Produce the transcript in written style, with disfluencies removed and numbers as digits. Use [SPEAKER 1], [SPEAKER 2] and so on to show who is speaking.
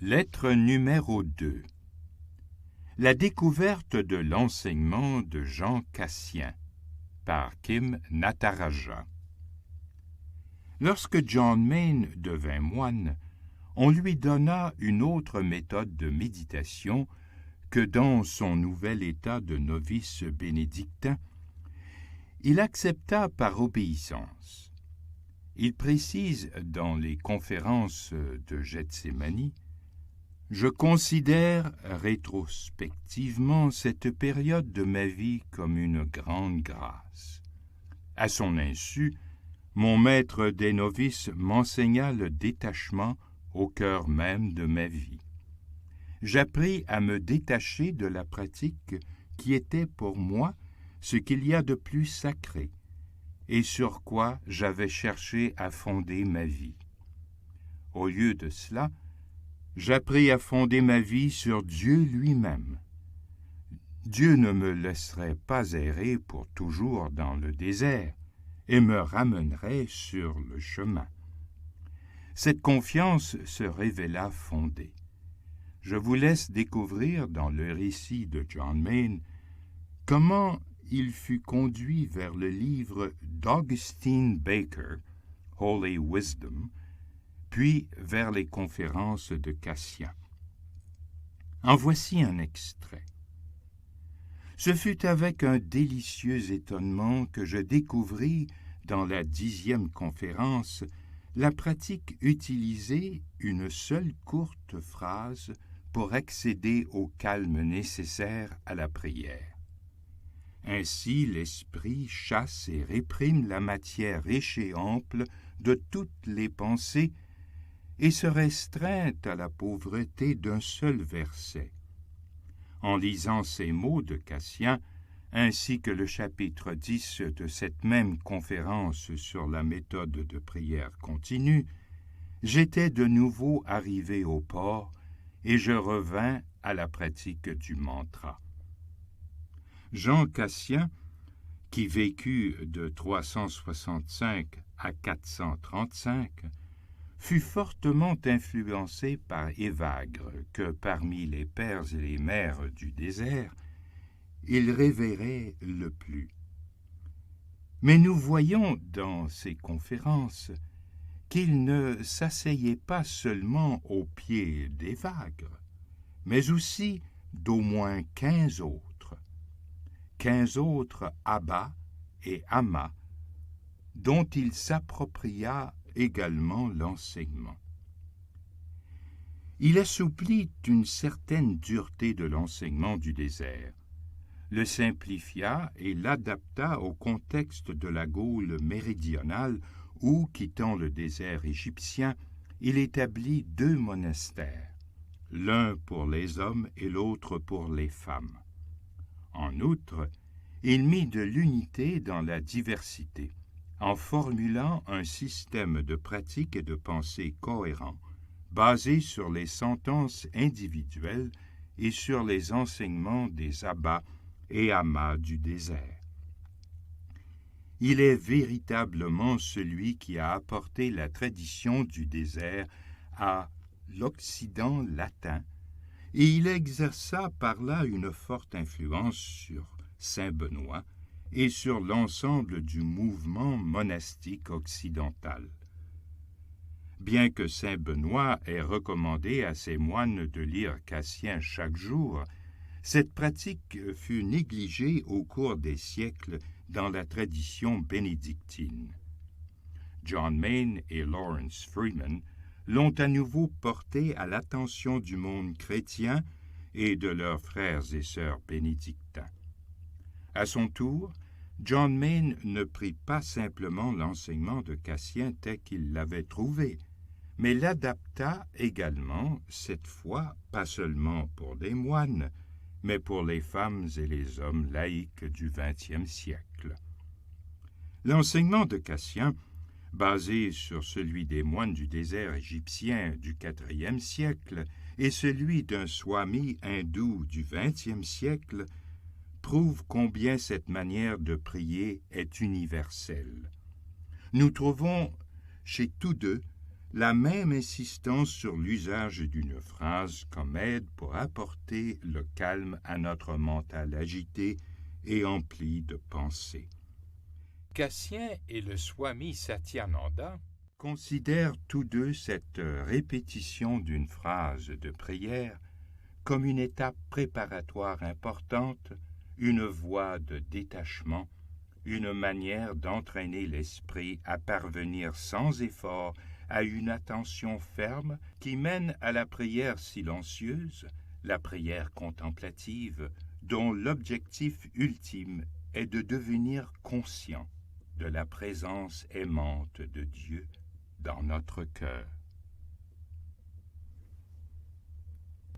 [SPEAKER 1] Lettre numéro 2. La découverte de l'enseignement de Jean Cassien par Kim Nataraja. Lorsque John Main devint moine, on lui donna une autre méthode de méditation que dans son nouvel état de novice bénédictin. Il accepta par obéissance. Il précise dans les conférences de Gethsémani: je considère rétrospectivement cette période de ma vie comme une grande grâce. À son insu, mon maître des novices m'enseigna le détachement au cœur même de ma vie. J'appris à me détacher de la pratique qui était pour moi ce qu'il y a de plus sacré et sur quoi j'avais cherché à fonder ma vie. Au lieu de cela, j'appris à fonder ma vie sur Dieu lui-même. Dieu ne me laisserait pas errer pour toujours dans le désert et me ramènerait sur le chemin. Cette confiance se révéla fondée. Je vous laisse découvrir dans le récit de John Main comment il fut conduit vers le livre d'Augustine Baker, Holy Wisdom, puis vers les conférences de Cassien. En voici un extrait. Ce fut avec un délicieux étonnement que je découvris, dans la 10e conférence, la pratique utiliser une seule courte phrase pour accéder au calme nécessaire à la prière. Ainsi, l'esprit chasse et réprime la matière riche et ample de toutes les pensées et se restreint à la pauvreté d'un seul verset. En lisant ces mots de Cassien, ainsi que le chapitre 10 de cette même conférence sur la méthode de prière continue, j'étais de nouveau arrivé au port et je revins à la pratique du mantra. Jean Cassien, qui vécut de 365 à 435, fut fortement influencé par Évagre, que parmi les pères et les mères du désert, il révérait le plus. Mais nous voyons dans ces conférences qu'il ne s'asseyait pas seulement aux pieds d'Évagre, mais aussi d'au moins 15 autres. 15 autres abbats et amas, dont il s'appropria également l'enseignement. Il assouplit une certaine dureté de l'enseignement du désert, le simplifia et l'adapta au contexte de la Gaule méridionale où, quittant le désert égyptien, il établit 2 monastères, l'un pour les hommes et l'autre pour les femmes. En outre, il mit de l'unité dans la diversité, en formulant un système de pratique et de pensée cohérent, basé sur les sentences individuelles et sur les enseignements des abbats et amas du désert. Il est véritablement celui qui a apporté la tradition du désert à l'Occident latin, et il exerça par là une forte influence sur saint Benoît et sur l'ensemble du mouvement monastique occidental. Bien que saint Benoît ait recommandé à ses moines de lire Cassien chaque jour, cette pratique fut négligée au cours des siècles dans la tradition bénédictine. John Main et Lawrence Freeman l'ont à nouveau porté à l'attention du monde chrétien et de leurs frères et sœurs bénédictins. À son tour, John Main ne prit pas simplement l'enseignement de Cassien tel qu'il l'avait trouvé, mais l'adapta également, cette fois pas seulement pour des moines, mais pour les femmes et les hommes laïcs du XXe siècle. L'enseignement de Cassien, basé sur celui des moines du désert égyptien du IVe siècle et celui d'un swami hindou du XXe siècle, prouve combien cette manière de prier est universelle. Nous trouvons chez tous deux la même insistance sur l'usage d'une phrase comme aide pour apporter le calme à notre mental agité et empli de pensées.
[SPEAKER 2] Cassien et le Swami Satyananda
[SPEAKER 1] Considèrent tous deux cette répétition d'une phrase de prière comme une étape préparatoire importante, une voie de détachement, une manière d'entraîner l'esprit à parvenir sans effort à une attention ferme qui mène à la prière silencieuse, la prière contemplative, dont l'objectif ultime est de devenir conscient de la présence aimante de Dieu dans notre cœur.